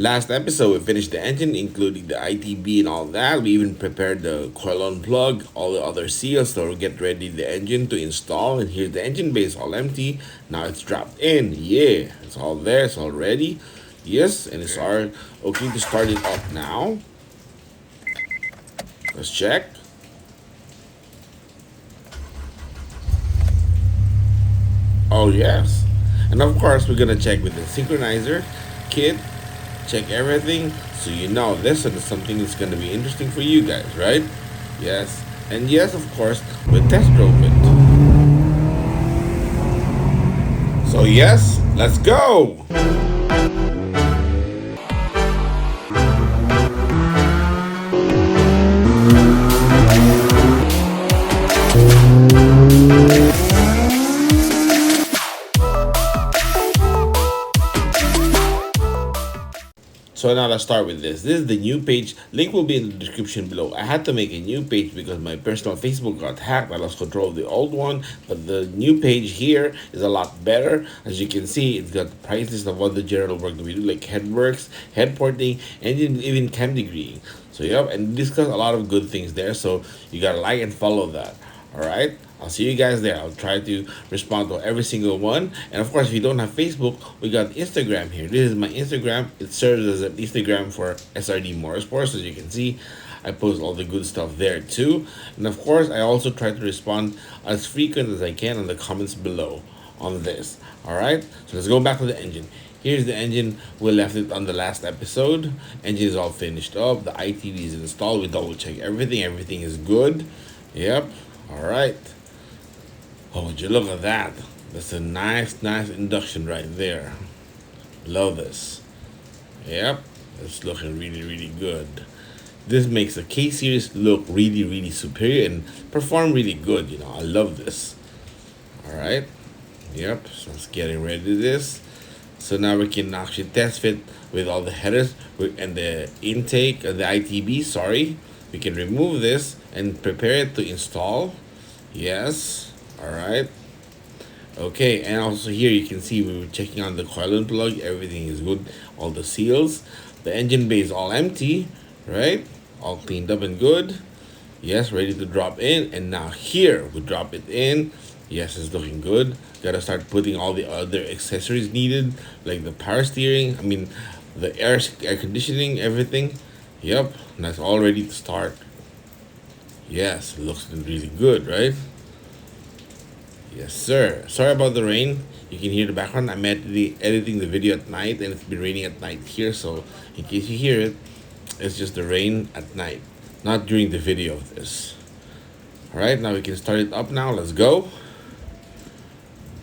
Last episode, we finished the engine, including the ITB and all that. We even prepared the coil on plug, all the other seals, so we get ready the engine to install. And here's the engine base all empty. Now it's dropped in. Yeah, it's all there. It's all ready. Yes, and it's all okay to start it up now. Let's check. Oh yes, and of course we're gonna check with the synchronizer kit. Check everything so you know this is something that's gonna be interesting for you guys, right? Yes, and yes, of course we test drove it. So yes, let's go. So now let's start with this. This is the new page. Link will be in the description below. I had to make a new page because my personal Facebook got hacked. I lost control of the old one. But the new page here is a lot better. As you can see, it's got the price list of all the general work that we do, like head works, head porting, and even cam degreeing. So yep, and discuss a lot of good things there. So you gotta like and follow that. Alright? I'll see you guys there. I'll try to respond to every single one. And of course, if you don't have Facebook, we got Instagram here. This is my Instagram. It serves as an Instagram for SRD Motorsports. As you can see, I post all the good stuff there too. And of course, I also try to respond as frequent as I can on the comments below on this. Alright? So let's go back to the engine. Here's the engine. We left it on the last episode. Engine is all finished up. The ITV is installed. We double check everything. Everything is good. Yep. Alright. Oh, would you look at that? That's a nice induction right there. Love this. Yep, it's looking really good. This makes the K series look really superior and perform really good. You know, I love this. All right. Yep. So it's getting ready to this. So now we can actually test fit with all the headers and the intake, the ITB. Sorry, we can remove this and prepare it to install. Yes. All right. Okay, and also here you can see we were checking on the coil and plug. Everything is good. All the seals. The engine bay is all empty, right? All cleaned up and good. Yes, ready to drop in. And now here we drop it in. Yes, it's looking good. Gotta start putting all the other accessories needed, like the power steering. I mean, the air conditioning, everything. Yep, and that's all ready to start. Yes, it looks really good, right? Yes, sir. Sorry about the rain. You can hear the background. I'm editing the video at night, and it's been raining at night here. So, in case you hear it, it's just the rain at night, not during the video of this. All right, now we can start it up now. Let's go.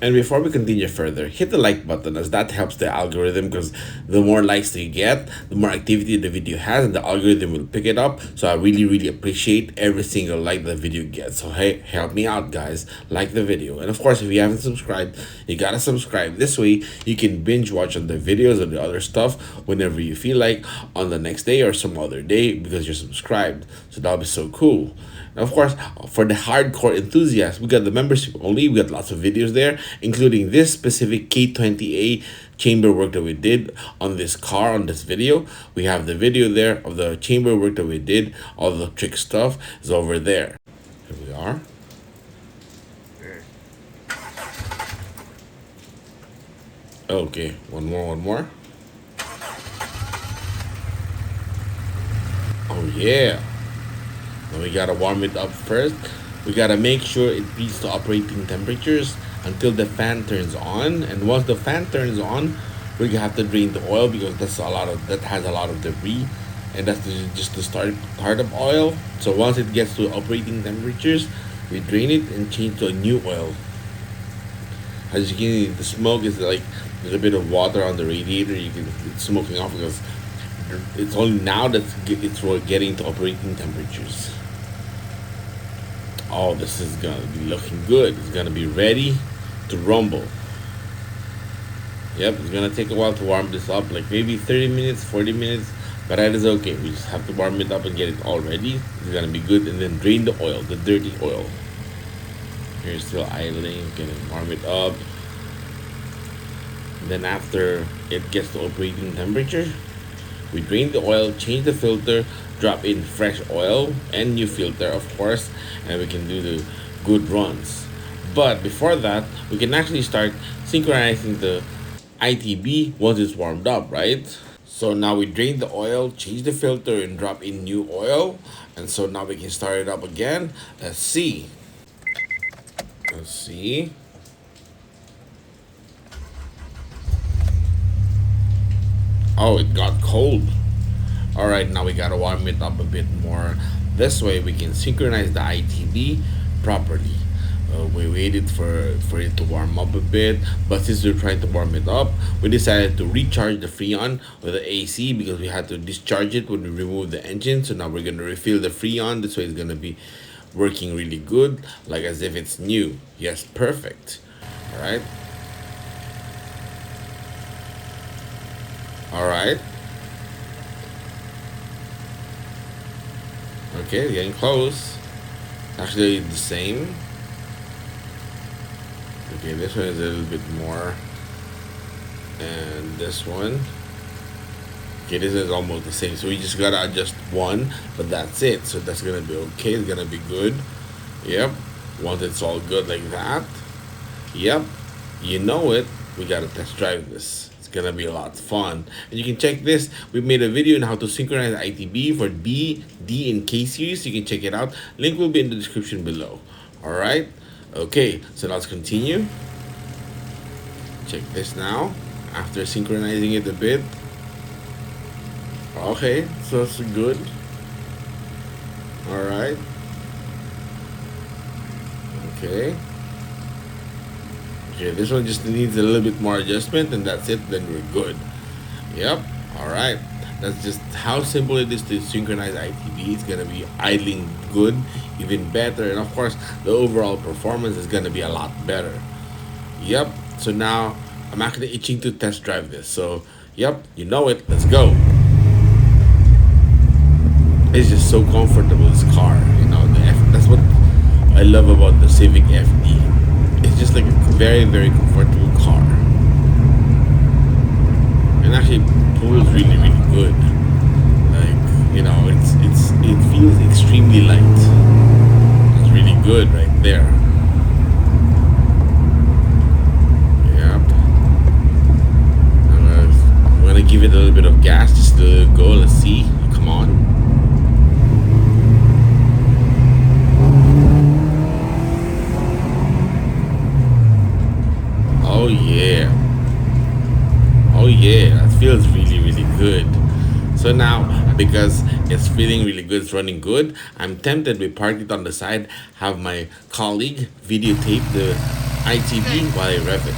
And before we continue further, hit the like button as that helps the algorithm, because the more likes that you get, the more activity the video has, and the algorithm will pick it up. So I really appreciate every single like the video gets. So hey, help me out guys, like the video. And of course, if you haven't subscribed, you gotta subscribe. This way you can binge watch on the videos and the other stuff whenever you feel like on the next day or some other day, because you're subscribed. So that'll be so cool. And of course, for the hardcore enthusiasts, we got the membership only. We got lots of videos there, including this specific K20a chamber work that we did on this car on this video. We have the video there of the chamber work that we did. All the trick stuff is over there. Here we are. Okay, one more. Oh yeah. Now we gotta warm it up first. We gotta make sure it reaches the operating temperatures until the fan turns on. And once the fan turns on, we have to drain the oil, because that has a lot of debris, and that's just the startup oil. So once it gets to operating temperatures, we drain it and change to a new oil. As you can see, the smoke is like there's a bit of water on the radiator. It's smoking off because it's only now that it's getting to operating temperatures. Oh, this is gonna be looking good. It's gonna be ready to rumble. Yep, it's gonna take a while to warm this up, like maybe 30 minutes, 40 minutes, but that is okay. We just have to warm it up and get it all ready. It's gonna be good, and then drain the oil, the dirty oil. Here's still idling, gonna warm it up. And then after it gets to operating temperature, We drain the oil, change the filter, drop in fresh oil and new filter, of course, and we can do the good runs. But before that, we can actually start synchronizing the ITB once it's warmed up, right? So now we drain the oil, change the filter, and drop in new oil. And so now we can start it up again. Let's see. Let's see. Oh, it got cold. Alright, now we gotta warm it up a bit more. This way we can synchronize the ITB properly. We waited for it to warm up a bit, but since we're trying to warm it up, we decided to recharge the Freon with the AC because we had to discharge it when we removed the engine. So now we're gonna refill the Freon. This way it's gonna be working really good, like as if it's new. Yes, perfect. Alright. Alright. Okay, getting close. Actually the same. Okay, this one is a little bit more. And this one. Okay, this is almost the same. So we just gotta adjust one, but that's it. So that's gonna be okay. It's gonna be good. Yep. Once it's all good like that. Yep. You know it. We gotta test drive this. It's gonna be a lot of fun. And you can check this. We made a video on how to synchronize ITB for B, D, and K series. You can check it out. Link will be in the description below. Alright? Okay, so let's continue. Check this now. After synchronizing it a bit. Okay, so it's good. Alright. Okay. Okay, this one just needs a little bit more adjustment and that's it, then we're good. Yep, alright. That's just how simple it is to synchronize ITB. It's gonna be idling good, even better, and of course the overall performance is gonna be a lot better. Yep, so now I'm actually itching to test drive this. So yep, you know it, let's go. It's just so comfortable, this car. You know, that's what I love about the Civic FD. It's just like a very, very comfortable car. And actually pulls really, really good. Like, you know, it feels extremely light. It's really good right there. Yep. I'm gonna give it a little bit of gas just to go. Let's see. Come on. Oh yeah. Oh yeah, that feels really, really good. So now, because it's feeling really good, it's running good, I'm tempted to park it on the side, have my colleague videotape the ITB while I rev it.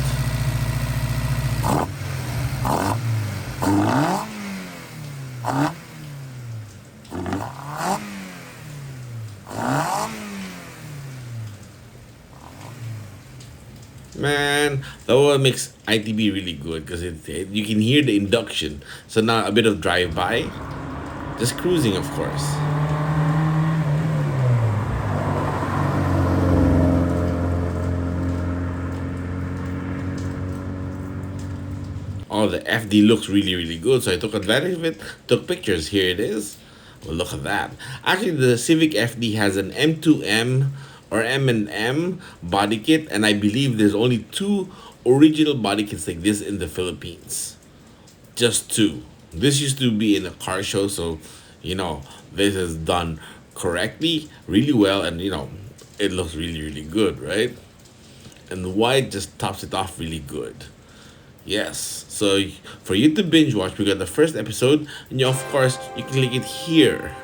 Man, that one makes ITB really good because you can hear the induction. So now a bit of drive-by, just cruising, of course. Oh, the FD looks really, really good. So I took advantage of it, took pictures. Here it is. Well, look at that. Actually, the Civic FD has an M2M or M&M body kit, and I believe there's only two original body kits like this in the Philippines. Just two. This used to be in a car show, so you know this is done correctly, really well, and you know it looks really, really good, right? And the white just tops it off really good. Yes. So for you to binge watch, we got the first episode, and you, of course, you can click it here.